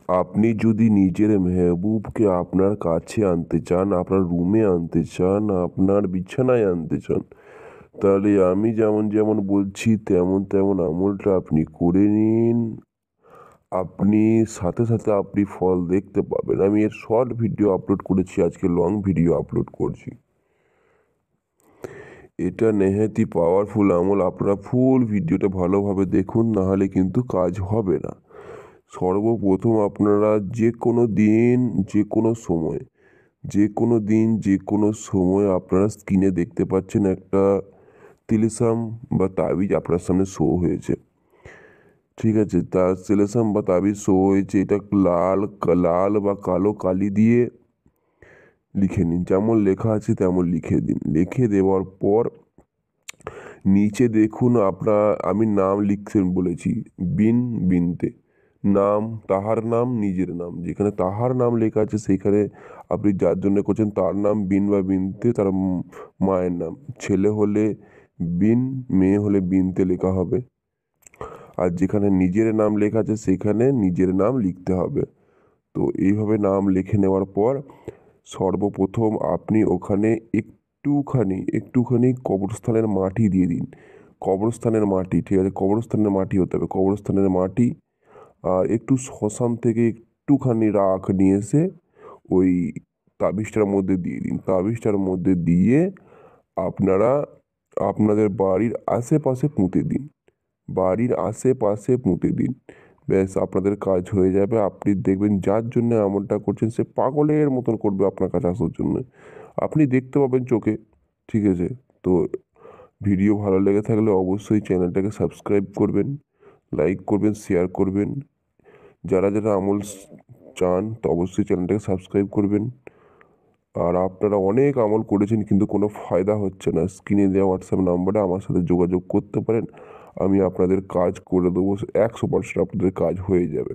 আপনি যদি নিজের মেহবুবকে আপনার কাছে আনতে চান, আপনার রুমে আনতে চান, আপনার বিছানায় আনতে চান, তাহলে আমি যেমন যেমন বলছি তেমন তেমন আমলটা আপনি করে নিন। আপনি সাথে সাথে আপনি ফল দেখতে পাবেন। আমি এর শর্ট ভিডিও আপলোড করেছি, আজকে লং ভিডিও আপলোড করছি। এটা নেহাতি পাওয়ারফুল আমল। আপনারা ফুল ভিডিওটা ভালোভাবে দেখুন, নাহলে কিন্তু কাজ হবে না। সর্বপ্রথম আপনারা যে কোনো দিন, যে কোনো সময়, যে কোনো সময় আপনারা স্ক্রিনে দেখতে পাচ্ছেন একটা তিলিসাম বা তাবিজ আপনার সামনে শো হয়েছে। ঠিক আছে, তার তিলিসাম বা তাবিজ শো হয়েছে, এটা লাল বা কালো কালি দিয়ে লিখে নিন। যেমন লেখা আছে তেমন লিখে দিন। লিখে দেওয়ার পর নিচে দেখুন আমি নাম লিখছেন বলেছি, বিনতে নাম, তাহার নাম, নিজের নাম। যেখানে তাহার নাম লেখা আছে সেইখানে আপনি যার জন্য করছেন তার নাম বিন বা বিনতে, তার মায়ের নাম। ছেলে হলে বিন, মেয়ে হলে বিনতে লেখা হবে। আর যেখানে নিজের নাম লেখা আছে সেখানে নিজের নাম লিখতে হবে। তো এইভাবে নাম লিখে নেওয়ার পর সর্বপ্রথম আপনি ওখানে একটুখানি কবরস্থানের মাটি দিয়ে দিন। কবরস্থানের মাটি, ঠিক আছে, কবরস্থানের মাটি হতে হবে, কবরস্থানের মাটি। আর একটু শ্মশান থেকে একটুখানি রাখ নিয়ে এসে ওই তাবিজটার মধ্যে দিয়ে দিন। তাবিজটার মধ্যে দিয়ে আপনারা আপনাদের বাড়ির আশেপাশে পুঁতে দিন। বাড়ির আশেপাশে পুঁতে দিন। ব্যাস, আপনাদের কাজ হয়ে যাবে। আপনি দেখবেন যার জন্য এমনটা করছেন সে পাগলের মতন করবে আপনার কাছে আসার জন্য। আপনি দেখতে পাবেন চোখে। ঠিক আছে? তো ভিডিও ভালো লেগে থাকলে অবশ্যই চ্যানেলটাকে সাবস্ক্রাইব করবেন, লাইক করবেন, শেয়ার করবেন। যারা যারা আমল চান তো অবশ্যই চ্যানেলটাকে সাবস্ক্রাইব করবেন। আর আপনারা অনেক আমল করেছেন কিন্তু কোনো ফায়দা হচ্ছে না, স্ক্রিনে দেওয়া হোয়াটসঅ্যাপ নাম্বারে আমার সাথে যোগাযোগ করতে পারেন। আমি আপনাদের কাজ করে দেবো, 100% আপনাদের কাজ হয়ে যাবে।